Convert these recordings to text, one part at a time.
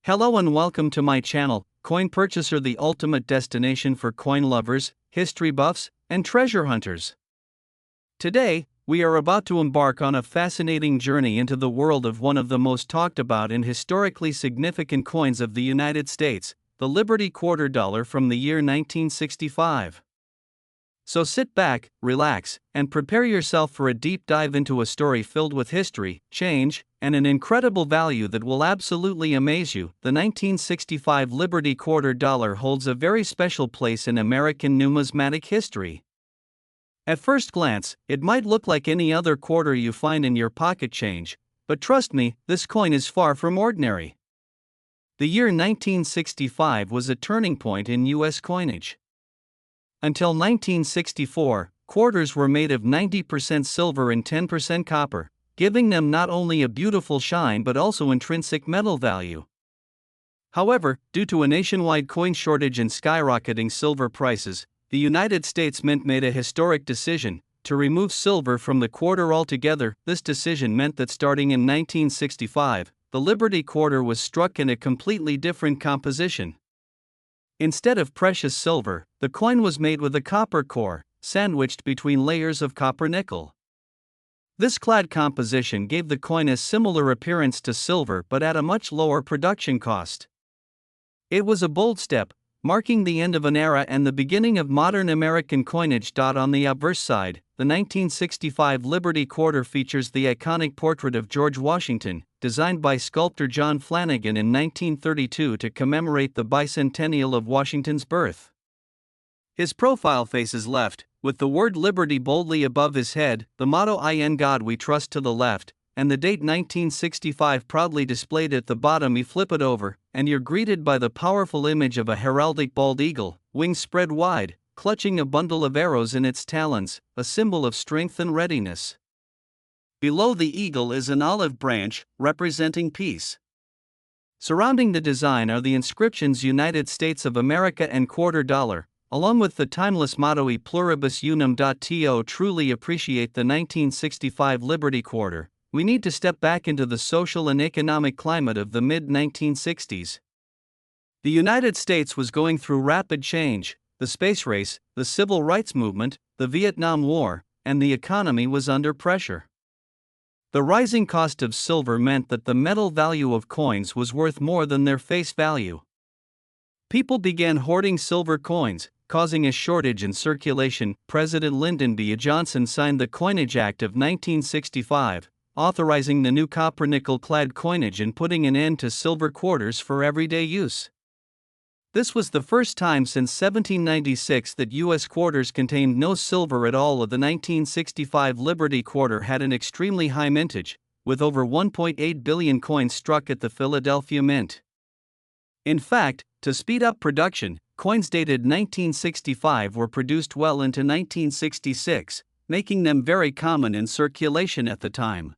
Hello and welcome to my channel, Coin Purchaser, the ultimate destination for coin lovers, history buffs, and treasure hunters. Today, we are about to embark on a fascinating journey into the world of one of the most talked about and historically significant coins of the United States, the Liberty Quarter Dollar from the year 1965. So sit back, relax, and prepare yourself for a deep dive into a story filled with history, change, and an incredible value that will absolutely amaze you. The 1965 Liberty Quarter Dollar holds a very special place in American numismatic history. At first glance, it might look like any other quarter you find in your pocket change, but trust me, this coin is far from ordinary. The year 1965 was a turning point in U.S. coinage. Until 1964, quarters were made of 90% silver and 10% copper, giving them not only a beautiful shine but also intrinsic metal value. However, due to a nationwide coin shortage and skyrocketing silver prices, the United States Mint made a historic decision to remove silver from the quarter altogether. This decision meant that starting in 1965, the Liberty Quarter was struck in a completely different composition. Instead of precious silver, the coin was made with a copper core, sandwiched between layers of copper nickel. This clad composition gave the coin a similar appearance to silver but at a much lower production cost. It was a bold step, marking the end of an era and the beginning of modern American coinage. On the obverse side, the 1965 Liberty Quarter features the iconic portrait of George Washington, designed by sculptor John Flanagan in 1932 to commemorate the bicentennial of Washington's birth. His profile faces left, with the word Liberty boldly above his head, the motto "In God We Trust" to the left, and the date 1965 proudly displayed at the bottom. You flip it over, and you're greeted by the powerful image of a heraldic bald eagle, wings spread wide, clutching a bundle of arrows in its talons, a symbol of strength and readiness. Below the eagle is an olive branch, representing peace. Surrounding the design are the inscriptions United States of America and Quarter Dollar, along with the timeless motto E Pluribus Unum. To truly appreciate the 1965 Liberty Quarter, we need to step back into the social and economic climate of the mid-1960s. The United States was going through rapid change: the space race, the civil rights movement, the Vietnam War, and the economy was under pressure. The rising cost of silver meant that the metal value of coins was worth more than their face value. People began hoarding silver coins, causing a shortage in circulation. President Lyndon B. Johnson signed the Coinage Act of 1965, authorizing the new copper-nickel-clad coinage and putting an end to silver quarters for everyday use. This was the first time since 1796 that U.S. quarters contained no silver at all. The 1965 Liberty Quarter had an extremely high mintage, with over 1.8 billion coins struck at the Philadelphia Mint. In fact, to speed up production, coins dated 1965 were produced well into 1966, making them very common in circulation at the time.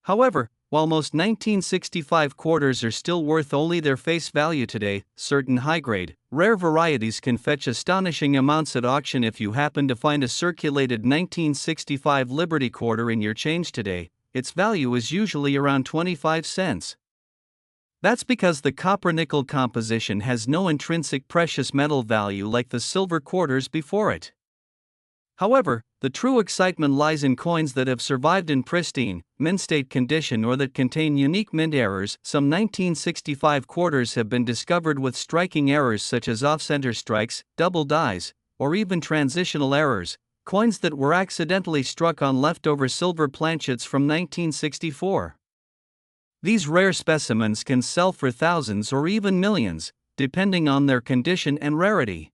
However, while most 1965 quarters are still worth only their face value today, certain high-grade, rare varieties can fetch astonishing amounts at auction. If you happen to find a circulated 1965 Liberty Quarter in your change today, its value is usually around 25 cents. That's because the copper-nickel composition has no intrinsic precious metal value like the silver quarters before it. However, the true excitement lies in coins that have survived in pristine, mint-state condition or that contain unique mint errors. Some 1965 quarters have been discovered with striking errors such as off-center strikes, double dies, or even transitional errors, coins that were accidentally struck on leftover silver planchets from 1964. These rare specimens can sell for thousands or even millions, depending on their condition and rarity.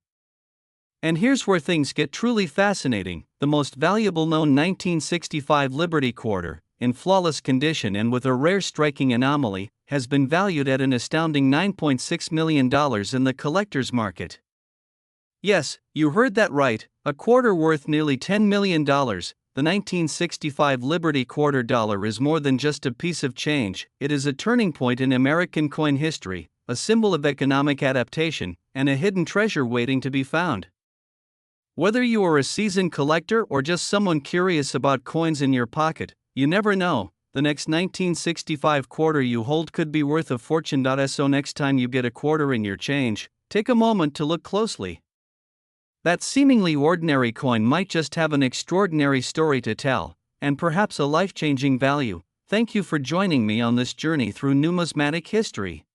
And here's where things get truly fascinating: the most valuable known 1965 Liberty Quarter, in flawless condition and with a rare striking anomaly, has been valued at an astounding $9.6 million in the collector's market. Yes, you heard that right, a quarter worth nearly $10 million. The 1965 Liberty Quarter Dollar is more than just a piece of change, it is a turning point in American coin history, a symbol of economic adaptation, and a hidden treasure waiting to be found. Whether you are a seasoned collector or just someone curious about coins in your pocket, you never know, The next 1965 quarter you hold could be worth a fortune. So next time you get a quarter in your change, take a moment to look closely. That seemingly ordinary coin might just have an extraordinary story to tell, and perhaps a life-changing value. Thank you for joining me on this journey through numismatic history.